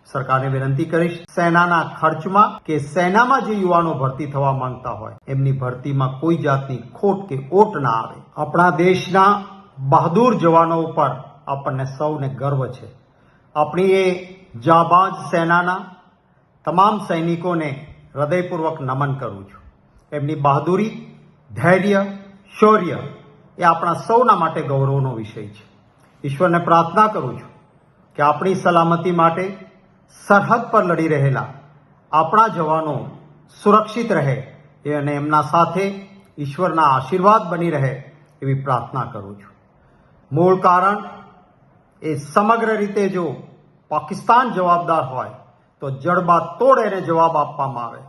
સરકારને વિનંતી કરીશ, સેનાના ખર્ચમાં કે સેનામાં જે યુવાનો ભરતી થવા માંગતા હોય એમની ભરતીમાં કોઈ જાતની ખોટ કે ઓટ ના આવે. આપણા દેશના બહાદુર જવાનો ઉપર આપણને સૌને ગર્વ છે. આપણી એ જાબાજ સેનાના તમામ સૈનિકોને હૃદયપૂર્વક નમન કરું છું. એમની બહાદુરી, ધૈર્ય, શૌર્ય એ આપણા સૌના માટે ગૌરવનો વિષય છે. ઈશ્વરને પ્રાર્થના કરું છું કે આપણી સલામતી માટે સરહદ પર લડી રહેલા આપણા જવાનો સુરક્ષિત રહે અને એમના સાથે ઈશ્વરના આશીર્વાદ બની રહે એવી પ્રાર્થના કરું છું. મૂળ કારણ એ સમગ્ર રીતે જો પાકિસ્તાન જવાબદાર હોય તો જડબાતોડ એને જવાબ આપવામાં આવે.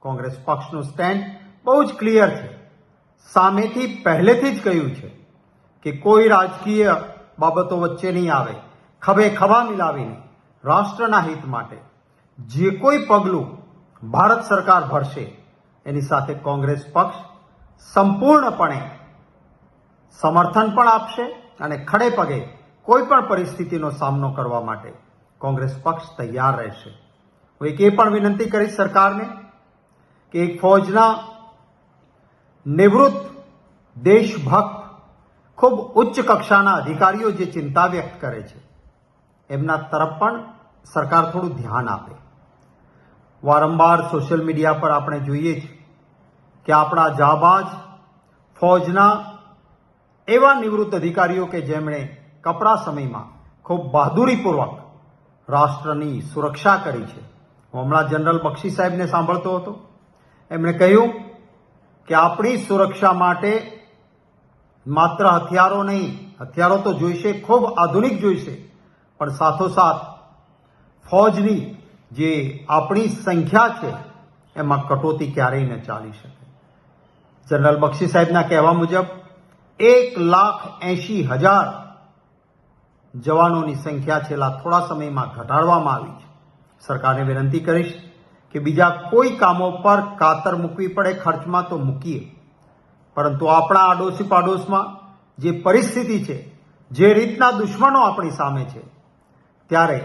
કોંગ્રેસ પક્ષનું સ્ટેન્ડ બહુ જ ક્લિયર છે. સામેથી પહેલેથી જ કહ્યું છે કે કોઈ રાજકીય બાબતો વચ્ચે નહીં આવે. ખભે ખભા મિલાવીને રાષ્ટ્રના હિત માટે જે કોઈ પગલું ભારત સરકાર ભરશે એની સાથે કોંગ્રેસ પક્ષ સંપૂર્ણપણે સમર્થન પણ આપશે અને ખડે પગે કોઈ પણ પરિસ્થિતિનો સામનો કરવા માટે કોંગ્રેસ પક્ષ તૈયાર રહેશે. હું એક એ પણ વિનંતી કરીશ સરકારને કે એક ફૌજના નિવૃત્ત દેશભક્ત ખૂબ ઉચ્ચ કક્ષાના અધિકારીઓ જે ચિંતા વ્યક્ત કરે છે એમના તરફ પણ સરકાર થોડું ધ્યાન આપે. વારંવાર સોશિયલ મીડિયા પર આપણે જોઈએ છીએ કે આપણા જાબાજ ફૌજના એવા નિવૃત્ત અધિકારીઓ કે જેમણે કપરા સમયમાં ખૂબ બહાદુરીપૂર્વક રાષ્ટ્રની સુરક્ષા કરી છે. હું હમણાં જનરલ બક્ષી સાહેબને સાંભળતો હતો. એમણે કહ્યું કે આપણી સુરક્ષા માટે માત્ર હથિયારો નહીં, હથિયારો તો જોઈશે, ખૂબ આધુનિક જોઈશે, પણ સાથોસાથ ફૌજની જે આપણી સંખ્યા છે એમાં કટોતી ક્યારેય ન ચાલી શકે. જનરલ બક્ષી સાહેબના કહેવા મુજબ 1,80,000 જવાનોની સંખ્યા છેલ્લા થોડા સમયમાં ઘટાડવામાં આવી છે. સરકારને વિનંતી કરીશ કે બીજા કોઈ કામો પર કાતર મૂકવી પડે ખર્ચમાં તો મૂકીએ, પરંતુ આપણા આડોશી પાડોશમાં જે પરિસ્થિતિ છે, જે રીતના દુશ્મનો આપણી સામે છે, ત્યારે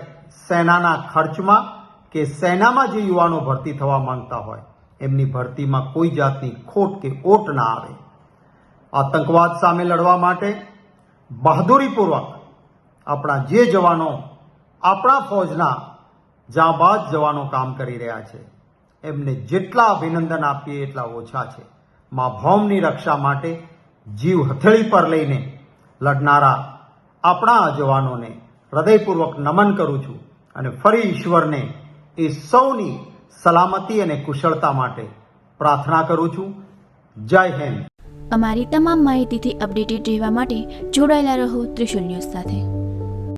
સેનાના ખર્ચમાં કે સેનામાં જે યુવાનો ભરતી થવા માંગતા હોય એમની ભરતીમાં કોઈ જાતની ખોટ કે ઓટ ના આવે. આતંકવાદ સામે લડવા માટે બહાદુરીપૂર્વક આપણા જે જવાનો, આપણા ફૌજના જાબાજ જવાનો કામ કરી રહ્યા છે એમને જેટલા અભિનંદન આપીએ એટલા ઓછા છે. મા ભૌમની રક્ષા માટે જીવ હથેળી પર લઈને લડનારા આપણા જવાનોને હૃદયપૂર્વક નમન કરું છું અને ફરી ઈશ્વરને એ સૌની સલામતી અને કુશળતા માટે પ્રાર્થના કરું છું. જય હિન્દ. અમારી તમામ માહિતીથી અપડેટેડ રહેવા માટે જોડાયેલા રહો ત્રિશુલ ન્યૂઝ સાથે.